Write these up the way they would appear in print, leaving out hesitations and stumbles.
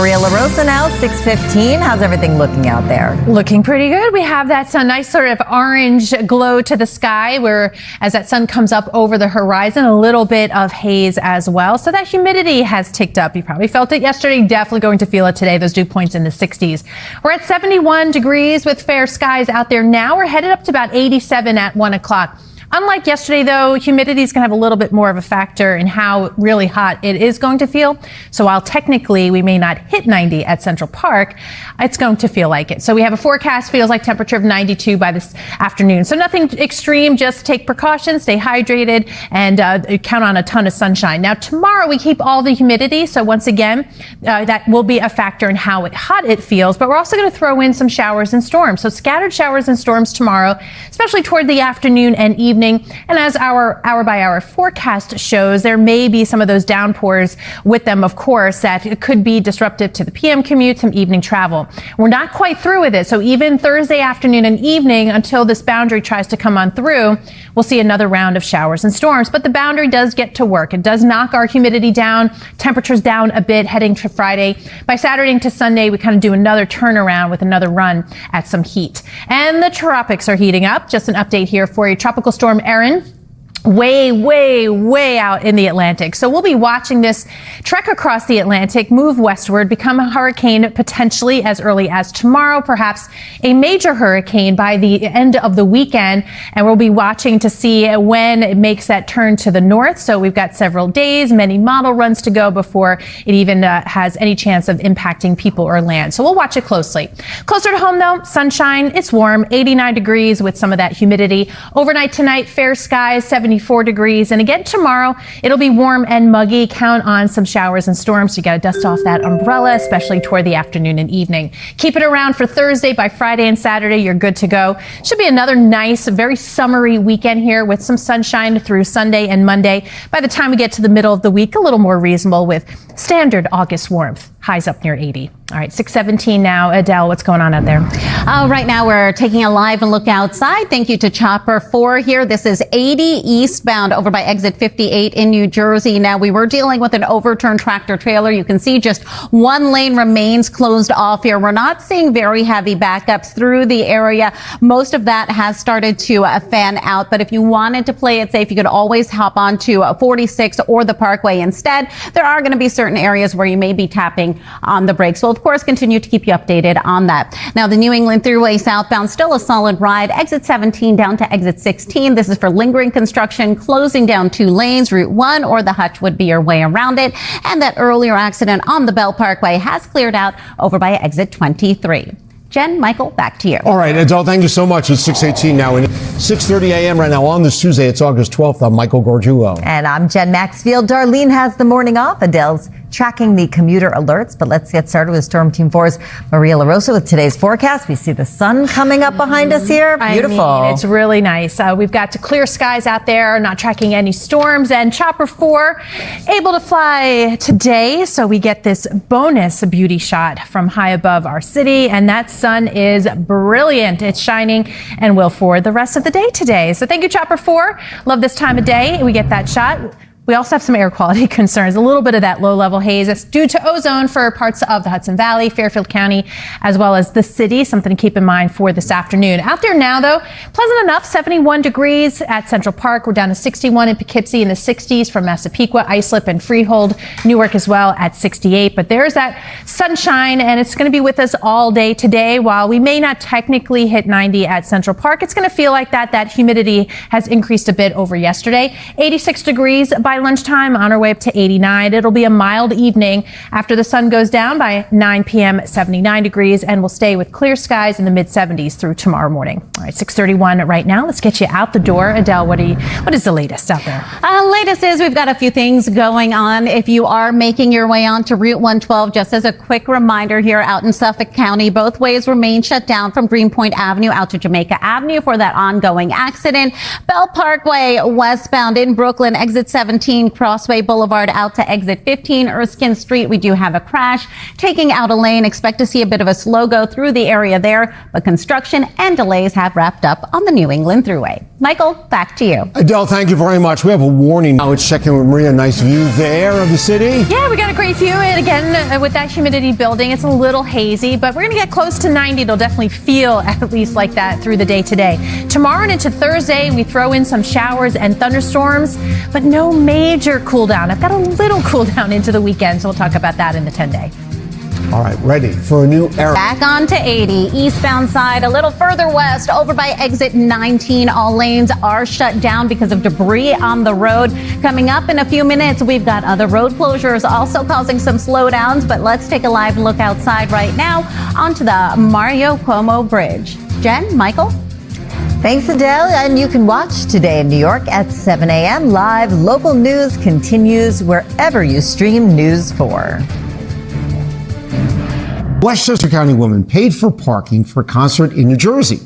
LaRosa now, 6:15. How's everything looking out there? Looking pretty good. We have that nice sort of orange glow to the sky where as that sun comes up over the horizon, a little bit of haze as well. So that humidity has ticked up. You probably felt it yesterday, definitely going to feel it today. Those dew points in the 60s. We're at 71 degrees with fair skies out there now. We're headed up to about 87 at 1 o'clock. Unlike yesterday, though, humidity is going to have a little bit more of a factor in how really hot it is going to feel. So while technically we may not hit 90 at Central Park, it's going to feel like it. So we have a forecast, feels like temperature of 92 by this afternoon. So nothing extreme, just take precautions, stay hydrated, and count on a ton of sunshine. Now, tomorrow we keep all the humidity. So once again, that will be a factor in how hot it feels. But we're also going to throw in some showers and storms. So scattered showers and storms tomorrow, especially toward the afternoon and evening. And as our hour-by-hour forecast shows, there may be some of those downpours with them, of course, that could be disruptive to the PM commute, some evening travel. We're not quite through with it. So even Thursday afternoon and evening, until this boundary tries to come on through, we'll see another round of showers and storms. But the boundary does get to work. It does knock our humidity down, temperatures down a bit heading to Friday. By Saturday into Sunday, we kind of do another turnaround with another run at some heat. And the tropics are heating up. Just an update here for you. Tropical storm Erin, way out in the Atlantic. So we'll be watching this trek across the Atlantic, move westward, become a hurricane potentially as early as tomorrow, perhaps a major hurricane by the end of the weekend. And we'll be watching to see when it makes that turn to the north. So we've got several days, many model runs to go before it even has any chance of impacting people or land. So we'll watch it closely. Closer to home though, sunshine, it's warm, 89 degrees with some of that humidity. Overnight tonight, fair skies, 74 degrees. And again, tomorrow, it'll be warm and muggy. Count on some showers and storms. You got to dust off that umbrella, especially toward the afternoon and evening. Keep it around for Thursday. By Friday and Saturday, you're good to go. Should be another nice, very summery weekend here with some sunshine through Sunday and Monday. By the time we get to the middle of the week, a little more reasonable with standard August warmth. Highs up near 80. All right, 6:17 now. Adele, what's going on out there? Right now, we're taking a live look outside. Thank you to Chopper 4 here. This is 80 eastbound over by exit 58 in New Jersey. Now, we were dealing with an overturned tractor trailer. You can see just one lane remains closed off here. We're not seeing very heavy backups through the area. Most of that has started to fan out. But if you wanted to play it safe, you could always hop onto 46 or the Parkway instead. There are going to be certain areas where you may be tapping on the brakes. We'll, of course, continue to keep you updated on that. Now, the New England Thruway southbound, still a solid ride. Exit 17 down to exit 16. This is for lingering construction, closing down 2 lanes. Route 1 or the Hutch would be your way around it. And that earlier accident on the Bell Parkway has cleared out over by exit 23. Jen, Michael, back to you. All right, Adele, thank you so much. It's 6:18 now. And 6:30 a.m. right now on this Tuesday. It's August 12th. I'm Michael Gorgiulo. And I'm Jen Maxfield. Darlene has the morning off. Adele's tracking the commuter alerts. But let's get started with Storm Team 4's Maria LaRosa with today's forecast. We see the sun coming up behind us here. Beautiful. I mean, it's really nice. We've got clear skies out there, not tracking any storms. And Chopper 4 able to fly today. So we get this bonus beauty shot from high above our city. And that sun is brilliant. It's shining and will for the rest of the day today. So thank you, Chopper 4. Love this time of day. We get that shot. We also have some air quality concerns, a little bit of that low-level haze. It's due to ozone for parts of the Hudson Valley, Fairfield County, as well as the city. Something to keep in mind for this afternoon. Out there now, though, pleasant enough, 71 degrees at Central Park. We're down to 61 in Poughkeepsie, in the 60s from Massapequa, Islip, and Freehold. Newark as well at 68. But there's that sunshine, and it's going to be with us all day today. While we may not technically hit 90 at Central Park, it's going to feel like that. That humidity has increased a bit over yesterday. 86 degrees by lunchtime, on our way up to 89. It'll be a mild evening after the sun goes down by 9 p.m., 79 degrees, and we'll stay with clear skies in the mid-70s through tomorrow morning. All right, 6:31 right now. Let's get you out the door. Adele, what is the latest out there? Latest is we've got a few things going on. If you are making your way onto Route 112, just as a quick reminder here out in Suffolk County, both ways remain shut down from Greenpoint Avenue out to Jamaica Avenue for that ongoing accident. Bell Parkway westbound in Brooklyn, exit 17. Crossway Boulevard out to exit 15, Erskine Street. We do have a crash taking out a lane. Expect to see a bit of a slow go through the area there, but construction and delays have wrapped up on the New England Thruway. Michael, back to you. Adele, thank you very much. We have a warning now. Let's check in with Maria. Nice view there of the city. Yeah, we got a great view. And again, with that humidity building, it's a little hazy, but we're going to get close to 90. It'll definitely feel at least like that through the day today. Tomorrow and into Thursday, we throw in some showers and thunderstorms, but no major cool down. I've got a little cool down into the weekend, so we'll talk about that in the 10-day. All right, ready for a new era. Back on to 80, eastbound side, a little further west, over by exit 19. All lanes are shut down because of debris on the road. Coming up in a few minutes, we've got other road closures also causing some slowdowns, but let's take a live look outside right now onto the Mario Cuomo Bridge. Jen, Michael? Thanks, Adele. And you can watch Today in New York at 7 a.m. live. Local news continues wherever you stream News 4. Westchester County woman paid for parking for a concert in New Jersey.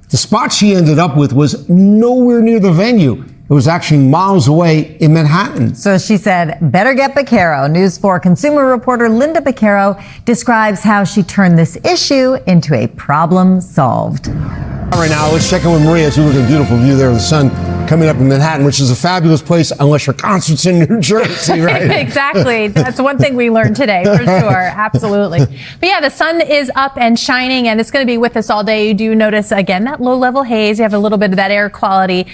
The spot she ended up with was nowhere near the venue. It was actually miles away in Manhattan. So she said, better get Baccaro. News 4 consumer reporter Linda Baccaro describes how she turned this issue into a problem solved. All right, now let's check in with Maria as we look at a beautiful view there of the sun coming up in Manhattan, which is a fabulous place unless your concert's in New Jersey, right? Exactly. That's one thing we learned today, for sure. Absolutely. But yeah, the sun is up and shining, and it's going to be with us all day. You do notice, again, that low-level haze. You have a little bit of that air quality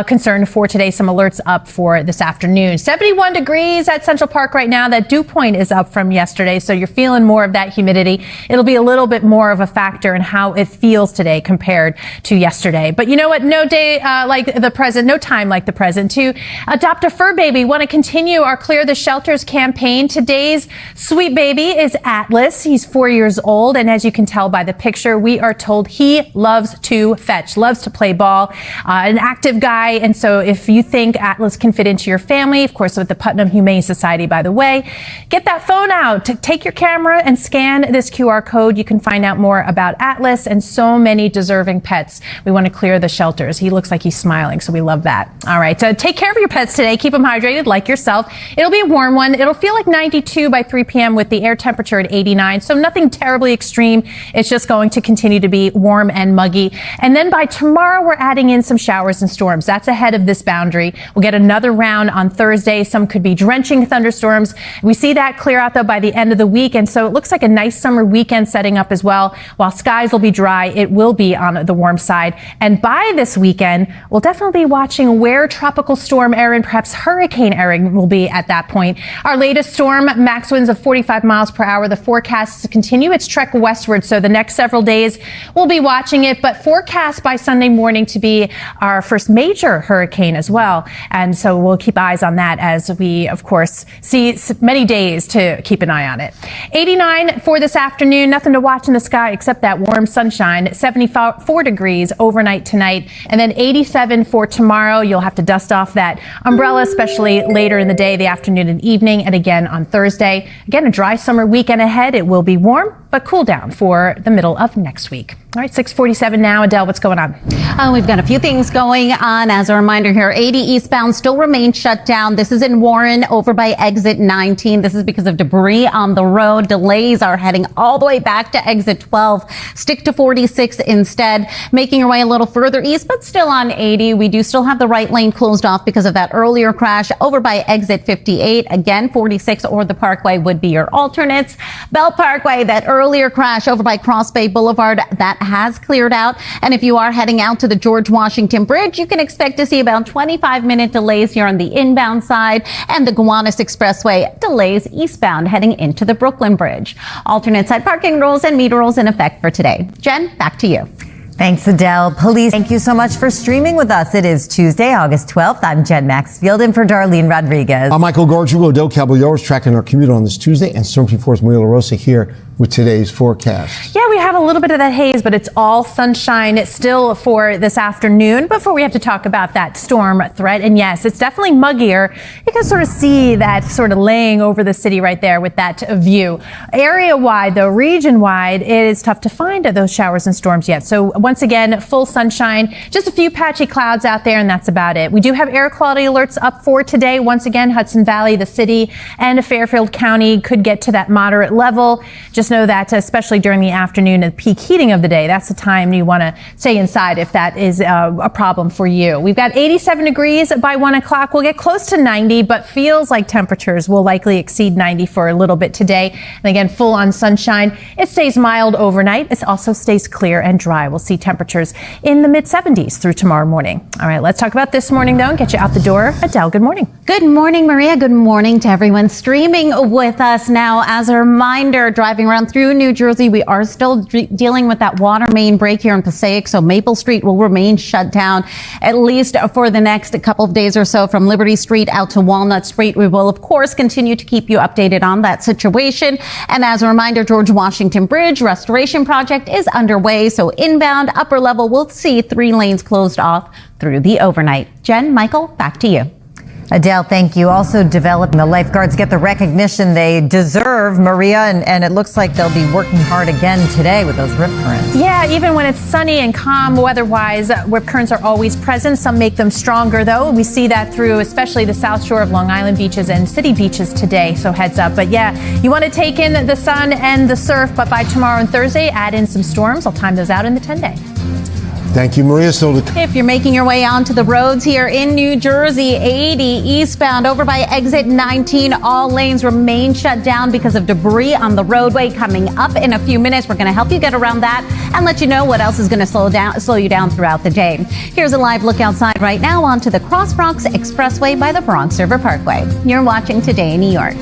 concern for today. Some alerts up for this afternoon. 71 degrees at Central Park right now. That dew point is up from yesterday, so you're feeling more of that humidity. It'll be a little bit more of a factor in how it feels today compared to yesterday. But you know what? No day like the present, no time like the present to adopt a fur baby. Want to continue our Clear the Shelters campaign. Today's sweet baby is Atlas. He's 4 years old, and as you can tell by the picture, we are told he loves to fetch, loves to play ball, an active guy. And so if you think Atlas can fit into your family, of course, with the Putnam Humane Society, by the way, get that phone out, take your camera and scan this QR code. You can find out more about Atlas and so many deserving pets. We want to clear the shelters. He looks like he's smiling, so we love that. All right, take care of your pets today. Keep them hydrated like yourself. It'll be a warm one. It'll feel like 92 by 3 p.m. with the air temperature at 89, so nothing terribly extreme. It's just going to continue to be warm and muggy. And then by tomorrow, we're adding in some showers and storms. That's ahead of this boundary. We'll get another round on Thursday. Some could be drenching thunderstorms. We see that clear out, though, by the end of the week, and so it looks like a nice summer weekend setting up as well. While skies will be dry, it will be on the warm side. And by this weekend, we'll definitely be watching where Tropical Storm Erin, perhaps Hurricane Erin, will be at that point. Our latest storm, max winds of 45 miles per hour. The forecast is to continue its trek westward, so the next several days we'll be watching it, but forecast by Sunday morning to be our first major hurricane as well. And so we'll keep eyes on that as we, of course, see many days to keep an eye on it. 89 for this afternoon. Nothing to watch in the sky except that warm sunshine. 74 degrees overnight tonight, and then 87 for tomorrow. You'll have to dust off that umbrella, especially later in the day, the afternoon and evening, and again on Thursday. Again, a dry summer weekend ahead. It will be warm, but cool down for the middle of next week. All right, 6:47 now. Adele, what's going on? We've got a few things going on. As a reminder here, 80 eastbound still remains shut down. This is in Warren over by exit 19. This is because of debris on the road. Delays are heading all the way back to exit 12. Stick to 46 instead. Making your way a little further east, but still on 80. We do still have the right lane closed off because of that earlier crash over by exit 58. Again, 46 or the Parkway would be your alternates. Bell Parkway, that earlier crash over by Cross Bay Boulevard, that has cleared out. And if you are heading out to the George Washington Bridge, you can expect to see about 25-minute delays here on the inbound side, and the Gowanus Expressway delays eastbound heading into the Brooklyn Bridge. Alternate side parking rules and meter rules in effect for today. Jen, back to you. Thanks, Adele. Police, thank you so much for streaming with us. It is Tuesday, August 12th. I'm Jen Maxfield, in for Darlene Rodriguez. I'm Michael Gargiulo. Adelle Caballero is tracking our commute on this Tuesday, and Storm Team 4's Maria LaRosa here with today's forecast. Yeah, we have a little bit of that haze, but it's all sunshine still for this afternoon before we have to talk about that storm threat. And yes, it's definitely muggier. You can sort of see that sort of laying over the city right there with that view. Area-wide, though, region-wide, it is tough to find those showers and storms yet. So once again, full sunshine, just a few patchy clouds out there, and that's about it. We do have air quality alerts up for today. Once again, Hudson Valley, the city, and Fairfield County could get to that moderate level. Just know that especially during the afternoon and peak heating of the day, that's the time you want to stay inside if that is a problem for you. We've got 87 degrees by 1 o'clock. We'll get close to 90, but feels like temperatures will likely exceed 90 for a little bit today. And again, full on sunshine. It stays mild overnight. It also stays clear and dry. We'll see temperatures in the mid 70s through tomorrow morning. All right, let's talk about this morning, though, and get you out the door. Adele, good morning. Good morning, Maria. Good morning to everyone streaming with us now. As a reminder, driving around through New Jersey, we are still dealing with that water main break here in Passaic, so Maple Street will remain shut down at least for the next couple of days or so from Liberty Street out to Walnut Street. We will, of course, continue to keep you updated on that situation. And as a reminder, George Washington Bridge restoration project is underway, so inbound upper level will see 3 lanes closed off through the overnight. Jen, Michael, back to you. Adele, thank you. Also developing the lifeguards get the recognition they deserve, Maria, and it looks like they'll be working hard again today with those rip currents. Yeah, even when it's sunny and calm weather-wise, rip currents are always present. Some make them stronger, though. We see that through especially the south shore of Long Island beaches and city beaches today, so heads up. But yeah, you want to take in the sun and the surf, but by tomorrow and Thursday, add in some storms. I'll time those out in the 10-day. Thank you, Maria. If you're making your way onto the roads here in New Jersey, 80 eastbound over by exit 19, all lanes remain shut down because of debris on the roadway. Coming up in a few minutes, we're going to help you get around that and let you know what else is going to slow you down throughout the day. Here's a live look outside right now onto the Cross Bronx Expressway by the Bronx River Parkway. You're watching Today in New York.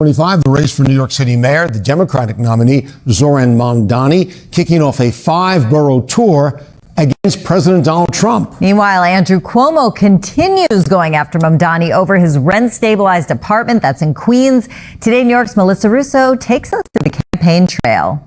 25, the race for New York City Mayor, the Democratic nominee, Zoran Mamdani, kicking off a 5-borough tour against President Donald Trump. Meanwhile, Andrew Cuomo continues going after Mamdani over his rent-stabilized apartment that's in Queens. Today, New York's Melissa Russo takes us to the campaign trail.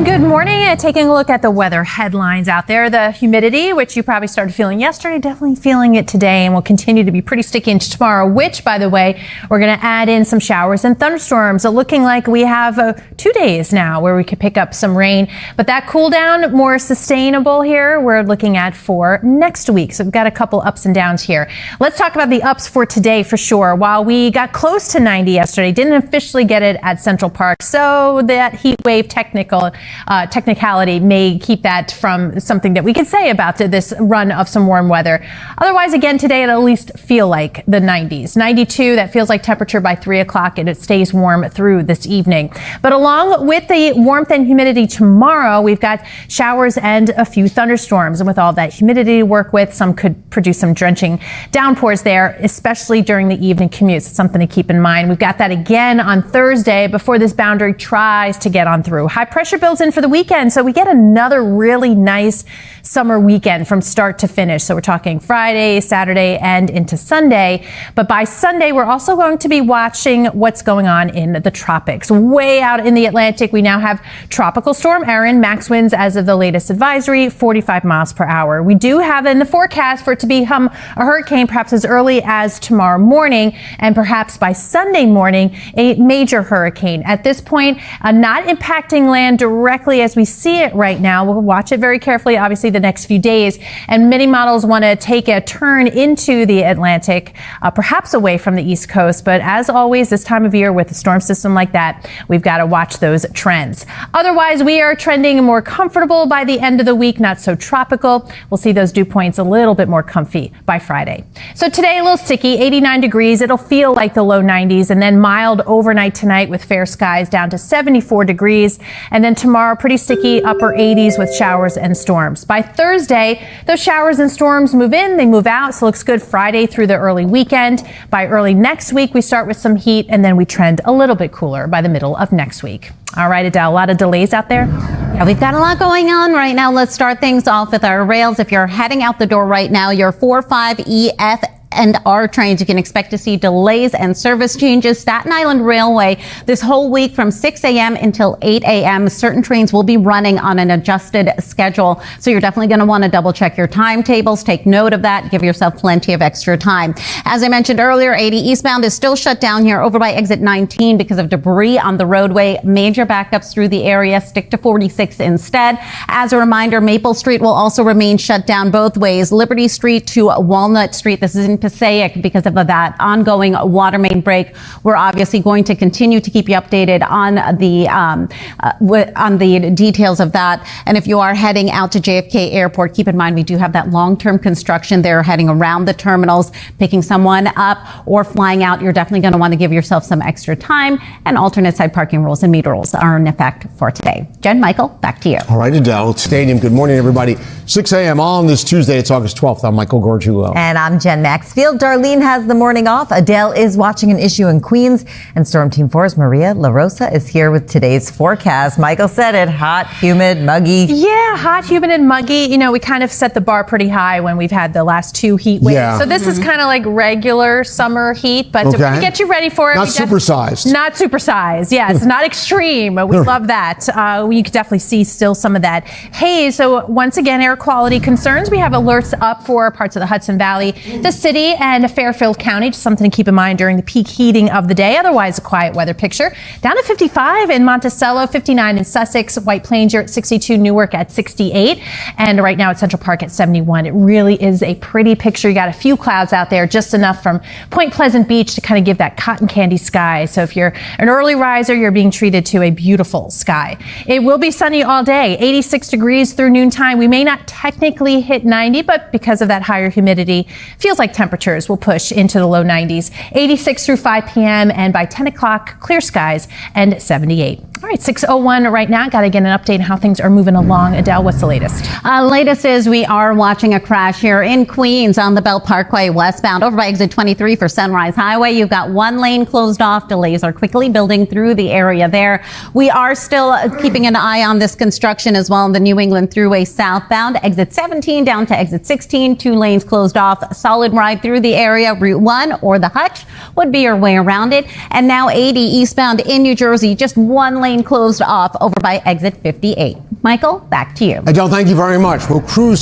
Good morning. Taking a look at the weather headlines out there. The humidity, which you probably started feeling yesterday, definitely feeling it today and will continue to be pretty sticky into tomorrow, which, by the way, we're going to add in some showers and thunderstorms. Looking like we have 2 days now where we could pick up some rain. But that cool down, more sustainable here, we're looking at for next week. So we've got a couple ups and downs here. Let's talk about the ups for today for sure. While we got close to 90 yesterday, didn't officially get it at Central Park. So that heat wave technicality may keep that from something that we could say about this run of some warm weather. Otherwise, again, today it'll at least feel like the 90s. 92, that feels like temperature by 3 o'clock, and it stays warm through this evening. But along with the warmth and humidity tomorrow, we've got showers and a few thunderstorms. And with all that humidity to work with, some could produce some drenching downpours there, especially during the evening commutes. It's something to keep in mind. We've got that again on Thursday before this boundary tries to get on through. High pressure builds in for the weekend, so we get another really nice summer weekend from start to finish. So we're talking Friday, Saturday, and into Sunday. But by Sunday, we're also going to be watching what's going on in the tropics. Way out in the Atlantic, we now have Tropical Storm Erin, max winds as of the latest advisory, 45 miles per hour. We do have in the forecast for it to become a hurricane perhaps as early as tomorrow morning, and perhaps by Sunday morning, a major hurricane. At this point, not impacting land directly as we see it right now. We'll watch it very carefully, obviously, the next few days. And many models want to take a turn into the Atlantic, perhaps away from the East Coast. But as always, this time of year with a storm system like that, we've got to watch those trends. Otherwise, we are trending more comfortable by the end of the week, not so tropical. We'll see those dew points a little bit more comfy by Friday. So today, a little sticky, 89 degrees. It'll feel like the low 90s, and then mild overnight tonight with fair skies down to 74 degrees. And then tomorrow, pretty sticky, upper 80s with showers and storms. By Thursday, those showers and storms move in, they move out, so it looks good Friday through the early weekend. By early next week, we start with some heat, and then we trend a little bit cooler by the middle of next week. All right, Adele, a lot of delays out there? Yeah, we've got a lot going on right now. Let's start things off with our rails. If you're heading out the door right now, your 45EF and R trains, you can expect to see delays and service changes. Staten Island Railway this whole week from 6 a.m. until 8 a.m. Certain trains will be running on an adjusted schedule. So you're definitely going to want to double check your timetables. Take note of that. Give yourself plenty of extra time. As I mentioned earlier, 80 eastbound is still shut down here over by exit 19 because of debris on the roadway. Major backups through the area. Stick to 46 instead. As a reminder, Maple Street will also remain shut down both ways. Liberty Street to Walnut Street. This is in Passaic because of that ongoing water main break. We're obviously going to continue to keep you updated on the details of that. And if you are heading out to JFK Airport, keep in mind we do have that long-term construction there heading around the terminals. Picking someone up or flying out, you're definitely going to want to give yourself some extra time, and alternate side parking rules and meter rules are in effect for today. Jen, Michael, back to you. All right, Adele, Stadium. Good morning, everybody. 6 a.m. on this Tuesday. It's August 12th. I'm Michael Gorgiulo. And I'm Jen Maxfield. Darlene has the morning off. Adele is watching an issue in Queens. And Storm Team 4's Maria LaRosa is here with today's forecast. Michael said it, hot, humid, muggy. Yeah, hot, humid, and muggy. You know, we kind of set the bar pretty high when we've had the last 2 heat waves. Yeah. So this is kind of like regular summer heat, but to get you ready for it. Not supersized. Not supersized, yes. Not extreme. We love that. You can definitely see still some of that haze. So once again, air quality concerns. We have alerts up for parts of the Hudson Valley, the city, and Fairfield County. Just something to keep in mind during the peak heating of the day. Otherwise, a quiet weather picture. Down to 55 in Monticello, 59 in Sussex, White Plains, you're at 62, Newark at 68, and right now at Central Park at 71. It really is a pretty picture. You got a few clouds out there, just enough from Point Pleasant Beach to kind of give that cotton candy sky. So if you're an early riser, you're being treated to a beautiful sky. It will be sunny all day, 86 degrees through noontime. We may not technically hit 90, but because of that higher humidity, feels like temperatures will push into the low 90s. 86 through 5 p.m. and by 10 o'clock, clear skies and 78. All right, 6:01 right now. Got to get an update on how things are moving along. Adele, what's the latest? Latest is we are watching a crash here in Queens on the Bell Parkway westbound over by exit 23 for Sunrise Highway. You've got one lane closed off. Delays are quickly building through the area there. We are still keeping an eye on this construction as well in the New England Thruway southbound. Exit 17 down to exit 16. 2 lanes closed off. Solid ride through the area. Route 1 or the Hutch would be your way around it. And now 80 eastbound in New Jersey. Just 1 lane closed off over by exit 58. Michael, back to you. Adele, thank you very much. We'll cruise